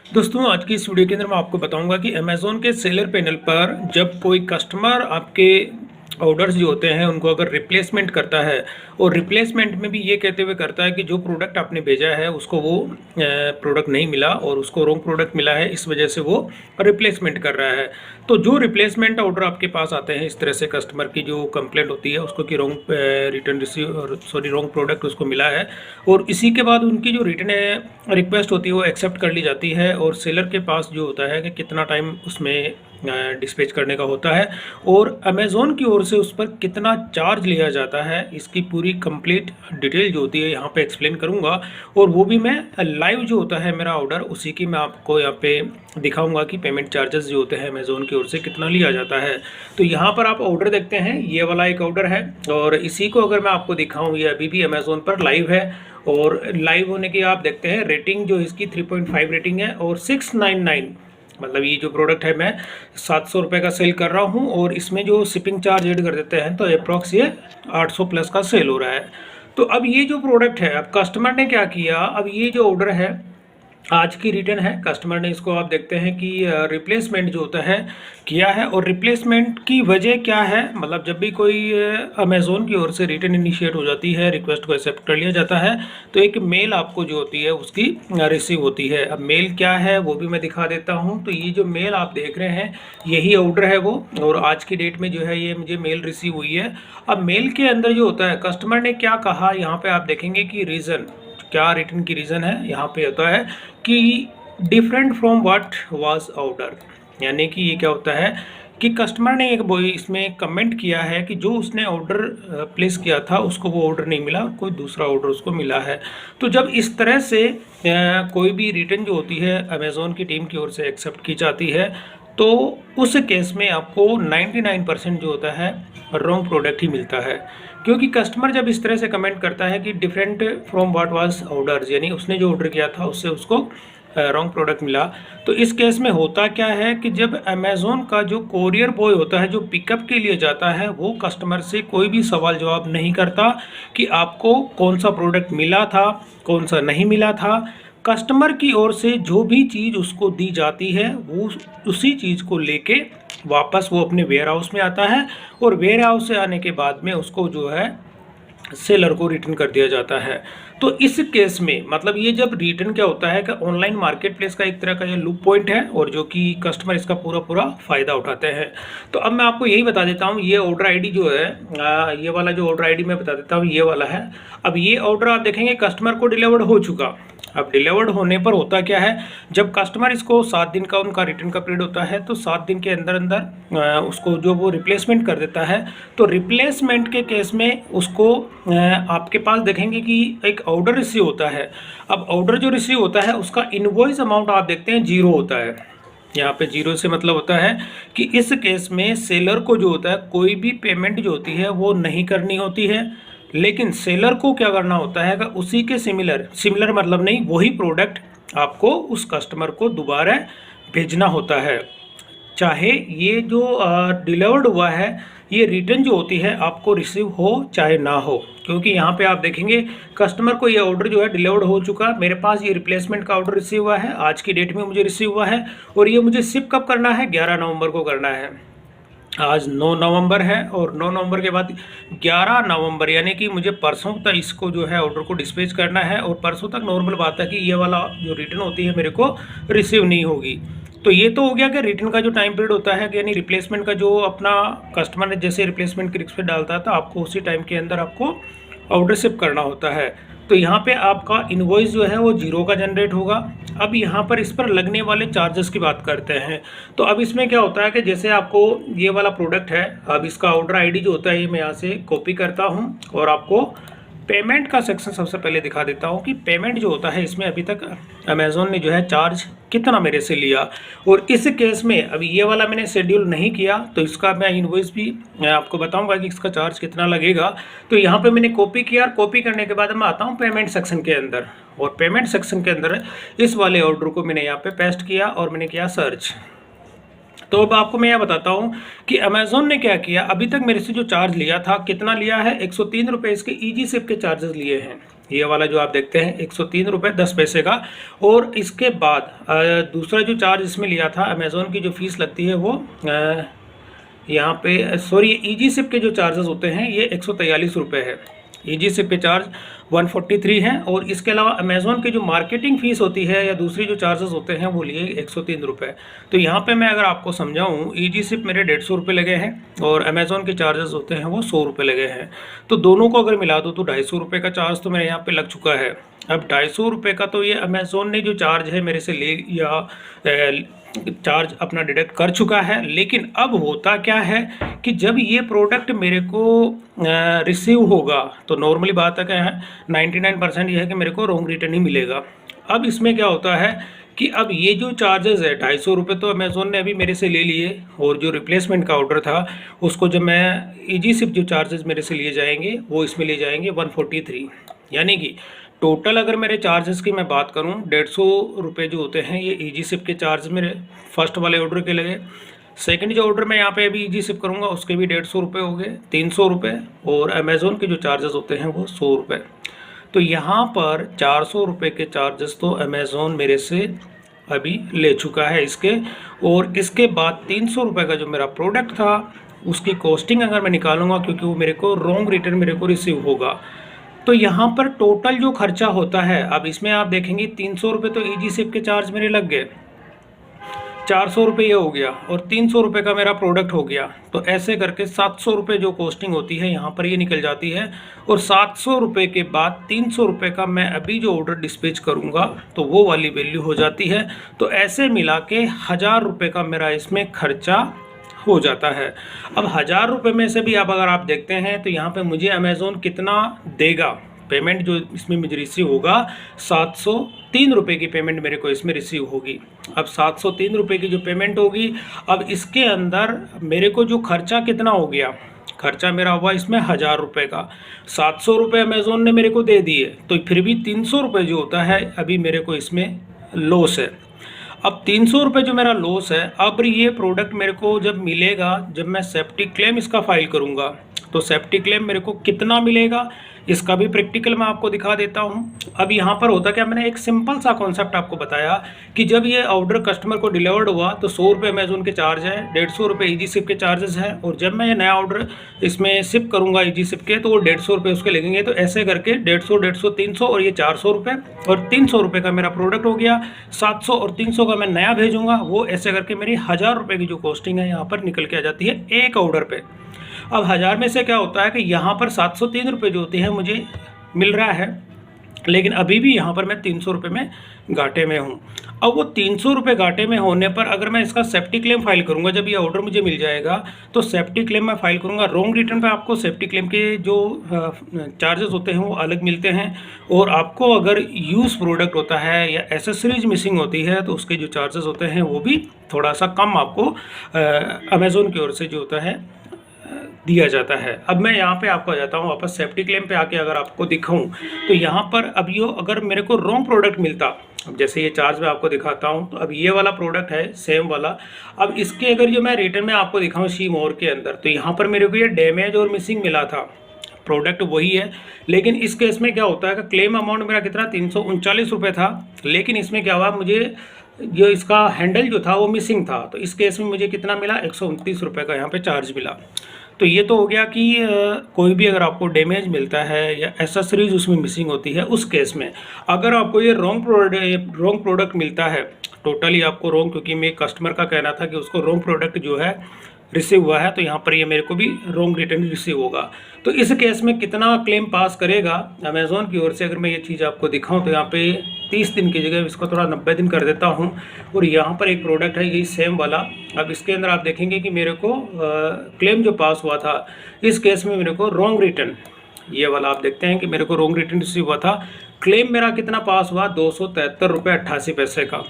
दोस्तों आज की इस वीडियो के अंदर मैं आपको बताऊंगा कि अमेज़ोन के सेलर पैनल पर जब कोई कस्टमर आपके ऑर्डर्स जो होते हैं उनको अगर रिप्लेसमेंट करता है और रिप्लेसमेंट में भी ये कहते हुए करता है कि जो प्रोडक्ट आपने भेजा है उसको वो प्रोडक्ट नहीं मिला और उसको रॉन्ग प्रोडक्ट मिला है, इस वजह से वो रिप्लेसमेंट कर रहा है। तो जो रिप्लेसमेंट ऑर्डर आपके पास आते हैं इस तरह से कस्टमर की जो कंप्लेंट होती है उसको कि रॉन्ग रिटर्न रिसीव और रॉन्ग प्रोडक्ट उसको मिला है और इसी के बाद उनकी जो रिटर्न रिक्वेस्ट होती है वो एक्सेप्ट कर ली जाती है और सेलर के पास जो होता है कि कितना टाइम उसमें डिस्पैच करने का होता है और अमेज़ोन की ओर से उस पर कितना चार्ज लिया जाता है, इसकी पूरी कंप्लीट डिटेल जो होती है यहाँ पे एक्सप्लेन करूँगा। और वो भी मैं लाइव जो होता है मेरा ऑर्डर उसी की मैं आपको यहाँ पे दिखाऊंगा कि पेमेंट चार्जेस जो होते हैं अमेज़ोन की ओर से कितना लिया जाता है। तो यहाँ पर आप ऑर्डर देखते हैं, ये वाला एक ऑर्डर है और इसी को अगर मैं आपको दिखाऊँ, ये अभी भी अमेज़ोन पर लाइव है और लाइव होने की आप देखते हैं रेटिंग जो इसकी 3.5 रेटिंग है और 699 मतलब ये जो प्रोडक्ट है मैं 700 रुपये का सेल कर रहा हूँ और इसमें जो शिपिंग चार्ज ऐड कर देते हैं तो अप्रॉक्स ये 800 प्लस का सेल हो रहा है। तो अब ये जो प्रोडक्ट है, अब कस्टमर ने क्या किया, अब ये जो ऑर्डर है आज की रिटर्न है, कस्टमर ने इसको आप देखते हैं कि रिप्लेसमेंट जो होता है किया है और रिप्लेसमेंट की वजह क्या है, मतलब जब भी कोई अमेज़ोन की ओर से रिटर्न इनिशिएट हो जाती है, रिक्वेस्ट को एक्सेप्ट कर लिया जाता है तो एक मेल आपको जो होती है उसकी रिसीव होती है। अब मेल क्या है वो भी मैं दिखा देता हूँ। तो ये जो मेल आप देख रहे हैं यही ऑर्डर है वो और आज की डेट में जो है ये मुझे मेल रिसीव हुई है। अब मेल के अंदर जो होता है कस्टमर ने क्या कहा, यहाँ पर आप देखेंगे कि रीज़न क्या रिटर्न की रीज़न है, यहाँ पे होता है कि different from what was order, यानी कि ये क्या होता है कि कस्टमर ने एक इसमें कमेंट किया है कि जो उसने ऑर्डर प्लेस किया था उसको वो ऑर्डर नहीं मिला, कोई दूसरा ऑर्डर उसको मिला है। तो जब इस तरह से कोई भी रिटर्न जो होती है अमेज़ोन की टीम की ओर से एक्सेप्ट की जाती है तो उस केस में आपको 99% जो होता है रॉन्ग प्रोडक्ट ही मिलता है, क्योंकि कस्टमर जब इस तरह से कमेंट करता है कि different from what was orders, यानी उसने जो ऑर्डर किया था उससे उसको रॉन्ग प्रोडक्ट मिला। तो इस केस में होता क्या है कि जब अमेज़ोन का जो कोरियर बॉय होता है जो पिकअप के लिए जाता है वो कस्टमर से कोई भी सवाल जवाब नहीं करता कि आपको कौन सा प्रोडक्ट मिला था कौन सा नहीं मिला था। कस्टमर की ओर से जो भी चीज़ उसको दी जाती है वो उसी चीज़ को लेके वापस वो अपने वेयर हाउस में आता है और वेयर हाउस से आने के बाद में उसको जो है सेलर को रिटर्न कर दिया जाता है। तो इस केस में मतलब ये जब रिटर्न क्या होता है कि ऑनलाइन मार्केट प्लेस का एक तरह का ये लूप पॉइंट है और जो कि कस्टमर इसका पूरा पूरा फ़ायदा उठाते हैं। तो अब मैं आपको यही बता देता हूँ, ये ऑर्डर आईडी जो है ये वाला जो ऑर्डर आईडी मैं बता देता हूँ ये वाला है। अब ये ऑर्डर आप देखेंगे कस्टमर को डिलीवर्ड हो चुका। अब डिलीवर्ड होने पर होता क्या है, जब कस्टमर इसको 7 दिन का उनका रिटर्न का पीरियड होता है तो 7 दिन के अंदर अंदर उसको जो वो रिप्लेसमेंट कर देता है। तो रिप्लेसमेंट के केस में उसको आपके पास देखेंगे कि एक ऑर्डर रिसीव होता है। अब ऑर्डर जो रिसीव होता है उसका इनवॉइस अमाउंट आप देखते हैं 0 होता है। यहाँ पे 0 से मतलब होता है कि इस केस में सेलर को जो होता है कोई भी पेमेंट जो होती है वो नहीं करनी होती है, लेकिन सेलर को क्या करना होता है कि उसी के सिमिलर मतलब नहीं, वही प्रोडक्ट आपको उस कस्टमर को दोबारा भेजना होता है, चाहे ये जो डिलीवर्ड हुआ है ये रिटर्न जो होती है आपको रिसीव हो चाहे ना हो। क्योंकि यहाँ पे आप देखेंगे कस्टमर को ये ऑर्डर जो है डिलीवर्ड हो चुका, मेरे पास ये रिप्लेसमेंट का ऑर्डर रिसीव हुआ है, आज की डेट में मुझे रिसीव हुआ है और ये मुझे शिप कब करना है, 11 नवंबर को करना है। आज 9 नवंबर है और 9 नवंबर के बाद 11 नवंबर यानी कि मुझे परसों तक इसको जो है ऑर्डर को डिस्पैच करना है और परसों तक नॉर्मल बात है कि ये वाला जो रिटर्न होती है मेरे को रिसीव नहीं होगी। तो ये तो हो गया कि रिटर्न का जो टाइम पीरियड होता है, यानी रिप्लेसमेंट का जो अपना कस्टमर ने जैसे रिप्लेसमेंट की रिक्वेस्ट डालता है तो आपको उसी टाइम के अंदर आपको ऑर्डर शिप करना होता है। तो यहाँ पे आपका इनवॉइस जो है वो 0 का जनरेट होगा। अब यहाँ पर इस पर लगने वाले चार्जेस की बात करते हैं। तो अब इसमें क्या होता है कि जैसे आपको ये वाला प्रोडक्ट है, अब इसका ऑर्डर आईडी जो होता है ये मैं यहाँ से कॉपी करता हूँ और आपको पेमेंट का सेक्शन सबसे पहले दिखा देता हूँ कि पेमेंट जो होता है इसमें अभी तक अमेज़ोन ने जो है चार्ज कितना मेरे से लिया। और इस केस में अभी ये वाला मैंने शेड्यूल नहीं किया तो इसका मैं इनवॉइस भी मैं आपको बताऊंगा कि इसका चार्ज कितना लगेगा। तो यहाँ पे मैंने कॉपी किया, कॉपी करने के बाद मैं आता हूँ पेमेंट सेक्शन के अंदर और पेमेंट सेक्शन के अंदर इस वाले ऑर्डर को मैंने यहाँ पे पेस्ट किया और मैंने किया सर्च। तो अब आपको मैं यह बताता हूँ कि अमेज़ोन ने क्या किया, अभी तक मेरे से जो चार्ज लिया था कितना लिया है, 103 रुपये इसके ईजी शिप के चार्जेस लिए हैं। ये वाला जो आप देखते हैं 103 रुपये 10 पैसे का। और इसके बाद दूसरा जो चार्ज इसमें लिया था, अमेज़ोन की जो फ़ीस लगती है वो यहाँ पे सॉरी ईजी सिप के जो चार्जेस होते हैं ये 143 रुपये है। ईजी सिप पे चार्ज 143 हैं। और इसके अलावा अमेज़ॉन की जो मार्केटिंग फ़ीस होती है या दूसरी जो चार्जेस होते हैं वो लिए 103 रुपये। तो यहाँ पे मैं अगर आपको समझाऊँ, ईजी सिप मेरे 150 रुपये लगे हैं और अमेज़ॉन के चार्जेस होते हैं वो 100 रुपये लगे हैं। तो दोनों को अगर मिला दो तो 250 रुपये का चार्ज तो मेरे यहाँ पे लग चुका है। अब 250 रुपये का तो ये अमेज़ॉन ने जो चार्ज है मेरे से ले या चार्ज अपना डिडक्ट कर चुका है। लेकिन अब होता क्या है कि जब ये प्रोडक्ट मेरे को रिसीव होगा तो नॉर्मली बात है क्या है 99% ये है कि मेरे को रॉन्ग रिटर्न ही मिलेगा। अब इसमें क्या होता है कि अब ये जो चार्जेस है 250 रुपये तो अमेज़ोन ने अभी मेरे से ले लिए, और जो रिप्लेसमेंट का ऑर्डर था उसको जब मैं ईजी सिप जो चार्जेस मेरे से लिए जाएंगे वो इसमें ले जाएंगे 143। यानी कि टोटल अगर मेरे चार्जेस की मैं बात करूं 150 रुपये जो होते हैं ये ईजी सिप के चार्ज मेरे फर्स्ट वाले ऑर्डर के लगे। सेकंड जो ऑर्डर मैं यहाँ पे अभी ईजी सिप करूँगा उसके भी 150 रुपये हो गए, 300 रुपये। और अमेज़ोन के जो चार्जेस होते हैं वो 100 रुपये। तो यहाँ पर 400 रुपये के चार्जेस तो अमेज़ोन मेरे से अभी ले चुका है इसके। और इसके बाद 300 रुपये का जो मेरा प्रोडक्ट था उसकी कॉस्टिंग अगर मैं निकालूंगा, क्योंकि वो मेरे को रॉन्ग रिटर्न मेरे को रिसीव होगा, तो यहाँ पर टोटल जो खर्चा होता है, अब इसमें आप देखेंगे 300 रुपये तो ईजी सिप के चार्ज मेरे लग गए, 400 रुपये ये हो गया और 300 रुपये का मेरा प्रोडक्ट हो गया। तो ऐसे करके 700 रुपये जो कॉस्टिंग होती है यहाँ पर ये निकल जाती है। और 700 रुपये के बाद 300 रुपये का मैं अभी जो ऑर्डर डिस्पैच करूँगा तो वो वाली वैल्यू हो जाती है। तो ऐसे मिला के 1000 रुपये का मेरा इसमें खर्चा हो जाता है। अब 1000 रुपये में से भी अगर आप देखते हैं तो यहाँ पे मुझे अमेज़ोन कितना देगा, पेमेंट जो इसमें मुझे रिसीव होगा 703 रुपये की पेमेंट मेरे को इसमें रिसीव होगी। अब 703 रुपये की जो पेमेंट होगी, अब इसके अंदर मेरे को जो खर्चा कितना हो गया, खर्चा मेरा हुआ इसमें 1000 रुपये का। 700 रुपये अमेज़ोन ने मेरे को दे दिए, तो फिर भी 300 रुपये जो होता है अभी मेरे को इसमें लॉस है। अब 300 रुपये जो मेरा लॉस है, अब ये प्रोडक्ट मेरे को जब मिलेगा, जब मैं सेफ्टी क्लेम इसका फाइल करूँगा तो सेफ्टी क्लेम मेरे को कितना मिलेगा इसका भी प्रैक्टिकल मैं आपको दिखा देता हूँ। अब यहाँ पर होता क्या, मैंने एक सिंपल सा कॉन्सेप्ट आपको बताया कि जब ये ऑर्डर कस्टमर को डिलीवर्ड हुआ तो 100 रुपये अमेज़ोन के चार्ज है, 150 रुपये ईजी सिप के चार्जेस हैं। और जब मैं ये नया ऑर्डर इसमें शिप करूँगा ईजी सिप के तो वो 150 रुपये उसके लगेंगे। तो ऐसे करके 150, 150, 300 और ये 400 रुपये और 300 रुपये का मेरा प्रोडक्ट हो गया। 700 और 300 का मैं नया भेजूँगा, वो ऐसे करके मेरी 1000 रुपये की जो कॉस्टिंग है यहाँ पर निकल के आ जाती है एक ऑर्डर पर। अब 1000 में से क्या होता है कि यहाँ पर 703 रुपये जो होते हैं मुझे मिल रहा है, लेकिन अभी भी यहाँ पर मैं 300 रुपये में घाटे में हूँ। अब वो 300 रुपये घाटे में होने पर अगर मैं इसका सेफ्टी क्लेम फाइल करूँगा, जब ये ऑर्डर मुझे मिल जाएगा तो सेफ्टी क्लेम मैं फाइल करूँगा। रॉन्ग रिटर्न पे आपको सेफ्टी क्लेम के जो चार्जेस होते हैं वो अलग मिलते हैं। और आपको अगर यूज़ प्रोडक्ट होता है या एसेसरीज मिसिंग होती है तो उसके जो चार्जेस होते हैं वो भी थोड़ा सा कम आपको अमेज़ोन की ओर से जो होता है दिया जाता है। अब मैं यहाँ पे आपको आ जाता हूँ वापस सेफ्टी क्लेम पे आके अगर आपको दिखाऊं तो यहाँ पर अब ये अगर मेरे को रॉन्ग प्रोडक्ट मिलता, अब जैसे ये चार्ज मैं आपको दिखाता हूँ तो अब ये वाला प्रोडक्ट है सेम वाला। अब इसके अगर जो मैं रिटर्न में आपको दिखाऊँ शीमोर के अंदर तो यहाँ पर मेरे को ये डैमेज और मिसिंग मिला था, प्रोडक्ट वही है। लेकिन इस केस में क्या होता है कि क्लेम अमाउंट मेरा कितना 339 रुपये था, लेकिन इसमें क्या हुआ मुझे जो इसका हैंडल जो था वो मिसिंग था। तो इस केस में मुझे कितना मिला 129 रुपये का यहाँ पे चार्ज मिला। तो ये तो हो गया कि कोई भी अगर आपको डैमेज मिलता है या एसेसरीज उसमें मिसिंग होती है उस केस में। अगर आपको ये रॉन्ग प्रोडक्ट मिलता है, टोटली आपको रॉन्ग, क्योंकि मेरे कस्टमर का कहना था कि उसको रॉन्ग प्रोडक्ट जो है रिसीव हुआ है, तो यहाँ पर ये मेरे को भी रॉन्ग रिटर्न रिसीव होगा। तो इस केस में कितना क्लेम पास करेगा अमेज़ॉन की ओर से, अगर मैं ये चीज़ आपको दिखाऊं तो यहाँ पे 30 दिन की जगह इसको थोड़ा 90 दिन कर देता हूँ। और यहाँ पर एक प्रोडक्ट है यही सेम वाला। अब इसके अंदर आप देखेंगे कि मेरे को क्लेम जो पास हुआ था इस केस में मेरे को रॉन्ग रिटर्न, ये वाला आप देखते हैं कि मेरे को रॉन्ग रिटर्न रिसीव हुआ था। क्लेम मेरा कितना पास हुआ 273 रुपये 88 पैसे का।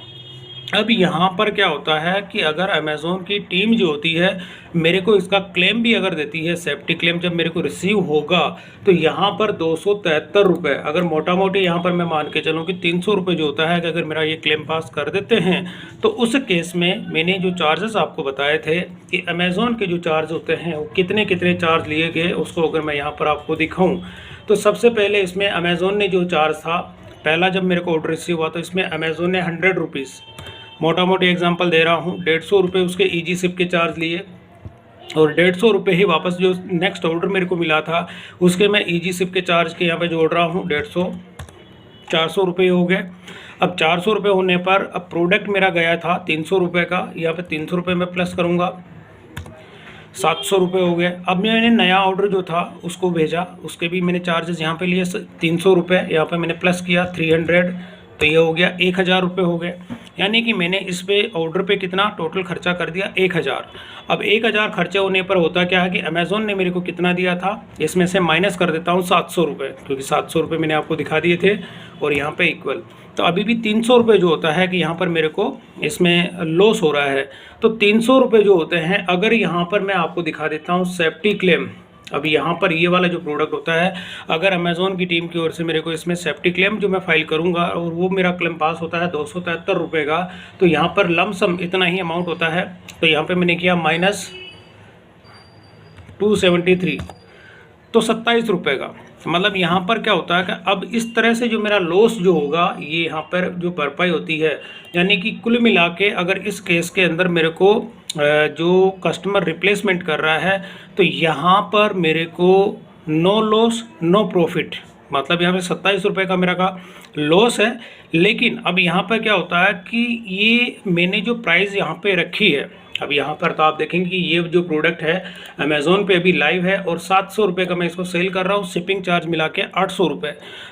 अब यहाँ पर क्या होता है कि अगर अमेज़ोन की टीम जो होती है मेरे को इसका क्लेम भी अगर देती है, सेफ्टी क्लेम जब मेरे को रिसीव होगा तो यहाँ पर 273 रुपये, अगर मोटा मोटी यहाँ पर मैं मान के चलूँ कि 300 रुपये जो होता है कि अगर मेरा ये क्लेम पास कर देते हैं तो उस केस में मैंने जो चार्जेस आपको बताए थे कि अमेज़ोन के जो चार्ज होते हैं वो कितने कितने चार्ज लिए गए, उसको अगर मैं यहाँ पर आपको दिखाऊँ तो सबसे पहले इसमें अमेज़ोन ने जो चार्ज था, पहला जब मेरे को ऑर्डर रिसीव हुआ तो इसमें अमेज़ोन ने 100 रुपीज़, मोटा मोटी एग्जांपल दे रहा हूँ, 150 रुपये उसके ईजी शिप के चार्ज लिए और 150 रुपये ही वापस जो नेक्स्ट ऑर्डर मेरे को मिला था उसके मैं ईजी शिप के चार्ज के यहाँ पे जोड़ रहा हूँ 150, 400 रुपये हो गए। अब 400 रुपये होने पर अब प्रोडक्ट मेरा गया था 300 रुपये का, यहाँ पे 300 रुपये मैं प्लस करूँगा, 700 रुपये हो गए। अब मैंने नया ऑर्डर जो था उसको भेजा, उसके भी मैंने चार्जेस यहाँ पे लिए 300 रुपये, यहाँ पे मैंने प्लस किया 300, तो ये हो गया 1000 रुपये हो गए। यानी कि मैंने इस पे ऑर्डर पे कितना टोटल खर्चा कर दिया 1000। अब 1000 खर्चे होने पर होता क्या है कि अमेज़ोन ने मेरे को कितना दिया था, इसमें से माइनस कर देता हूँ 700 रुपये, क्योंकि 700 रुपये मैंने आपको दिखा दिए थे और यहाँ पे इक्वल, तो अभी भी 300 रुपये जो होता है कि यहाँ पर मेरे को इसमें लॉस हो रहा है। तो 300 रुपये जो होते हैं, अगर यहाँ पर मैं आपको दिखा देता हूँ सेफ्टी क्लेम, अब यहाँ पर ये वाला जो प्रोडक्ट होता है, अगर अमेज़ोन की टीम की ओर से मेरे को इसमें सेफ्टी क्लेम जो मैं फाइल करूँगा और वो मेरा क्लेम पास होता है 273 रुपये का, तो यहाँ पर लमसम इतना ही अमाउंट होता है। तो यहाँ पे मैंने किया -273, तो 27 रुपये का। मतलब यहाँ पर क्या होता है कि अब इस तरह से जो मेरा लॉस जो होगा ये यहाँ पर जो भरपाई होती है, यानी कि कुल मिला के अगर इस केस के अंदर मेरे को जो कस्टमर रिप्लेसमेंट कर रहा है, तो यहाँ पर मेरे को नो लॉस नो प्रॉफिट, मतलब यहाँ पे 27 रुपये का मेरा का लॉस है। लेकिन अब यहाँ पर क्या होता है कि ये मैंने जो प्राइस यहाँ पे रखी है, अब यहाँ पर तो आप देखेंगे कि ये जो प्रोडक्ट है अमेज़ोन पे अभी लाइव है और 700 रुपये का मैं इसको सेल कर रहा हूँ, शिपिंग चार्ज मिला के 800 रुपये,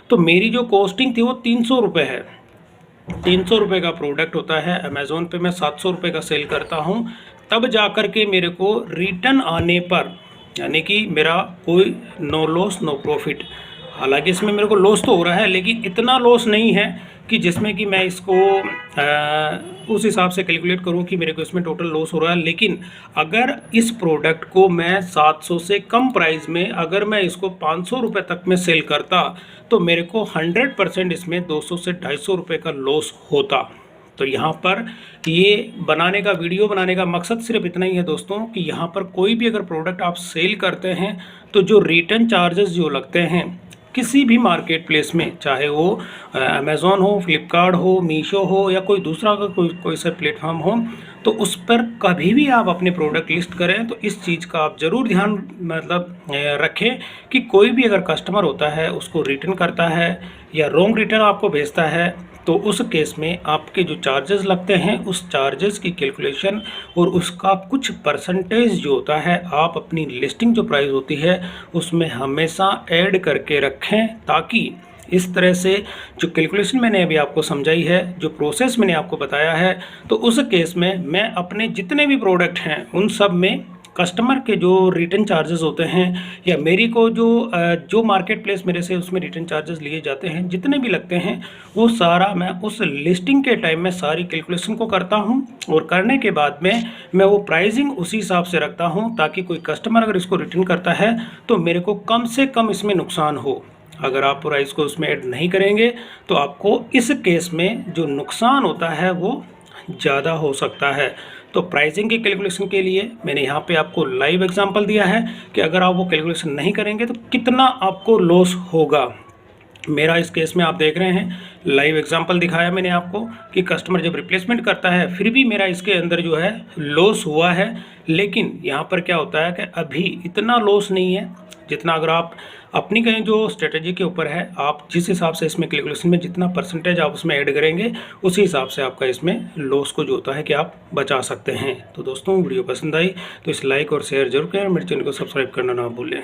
तो मेरी जो कॉस्टिंग थी वो 300 रुपये है। 300 रुपये का प्रोडक्ट होता है, अमेज़ोन पे मैं 700 रुपये का सेल करता हूँ, तब जा कर के मेरे को रिटर्न आने पर, यानी कि मेरा कोई नो लॉस नो प्रॉफिट। हालांकि इसमें मेरे को लॉस तो हो रहा है, लेकिन इतना लॉस नहीं है कि जिसमें कि मैं इसको उस हिसाब से कैलकुलेट करूं कि मेरे को इसमें टोटल लॉस हो रहा है। लेकिन अगर इस प्रोडक्ट को मैं 700 से कम प्राइस में अगर मैं इसको 500 रुपये तक में सेल करता, तो मेरे को 100% इसमें 200 से 250 रुपये का लॉस होता। तो यहाँ पर ये बनाने का वीडियो बनाने का मकसद सिर्फ इतना ही है दोस्तों, कि यहाँ पर कोई भी अगर प्रोडक्ट आप सेल करते हैं तो जो रिटर्न चार्जेस जो लगते हैं किसी भी मार्केट प्लेस में, चाहे वो अमेज़ॉन हो, फ्लिपकार्ट हो, मीशो हो या कोई दूसरा का कोई सा प्लेटफॉर्म हो, तो उस पर कभी भी आप अपने प्रोडक्ट लिस्ट करें तो इस चीज़ का आप ज़रूर ध्यान रखें कि कोई भी अगर कस्टमर होता है उसको रिटर्न करता है या रॉन्ग रिटर्न आपको भेजता है, तो उस केस में आपके जो चार्जेस लगते हैं उस चार्जेस की कैलकुलेशन और उसका कुछ परसेंटेज जो होता है आप अपनी लिस्टिंग जो प्राइस होती है उसमें हमेशा ऐड करके रखें, ताकि इस तरह से जो कैलकुलेशन मैंने अभी आपको समझाई है, जो प्रोसेस मैंने आपको बताया है, तो उस केस में मैं अपने जितने भी प्रोडक्ट हैं उन सब में कस्टमर के जो रिटर्न चार्जेस होते हैं या मेरी को जो मार्केट प्लेस मेरे से उसमें रिटर्न चार्जेस लिए जाते हैं, जितने भी लगते हैं, वो सारा मैं उस लिस्टिंग के टाइम में सारी कैलकुलेशन को करता हूं और करने के बाद में मैं वो प्राइसिंग उसी हिसाब से रखता हूं, ताकि कोई कस्टमर अगर इसको रिटर्न करता है तो मेरे को कम से कम इसमें नुकसान हो। अगर आप प्राइस को उसमें ऐड नहीं करेंगे तो आपको इस केस में जो नुकसान होता है वो ज़्यादा हो सकता है। तो प्राइसिंग की कैलकुलेशन के लिए मैंने यहाँ पे आपको लाइव एग्जांपल दिया है कि अगर आप वो कैलकुलेशन नहीं करेंगे तो कितना आपको लॉस होगा। मेरा इस केस में आप देख रहे हैं लाइव एग्जांपल दिखाया मैंने आपको कि कस्टमर जब रिप्लेसमेंट करता है फिर भी मेरा इसके अंदर जो है लॉस हुआ है। लेकिन यहाँ पर क्या होता है कि अभी इतना लॉस नहीं है जितना अगर आप अपनी कहीं जो स्ट्रेटजी के ऊपर है, आप जिस हिसाब से इसमें कैलकुलेशन में जितना परसेंटेज आप उसमें ऐड करेंगे उसी हिसाब से आपका इसमें लॉस को जो होता है कि आप बचा सकते हैं। तो दोस्तों वीडियो पसंद आई तो इस लाइक और शेयर जरूर करें, मेरे चैनल को सब्सक्राइब करना ना भूलें।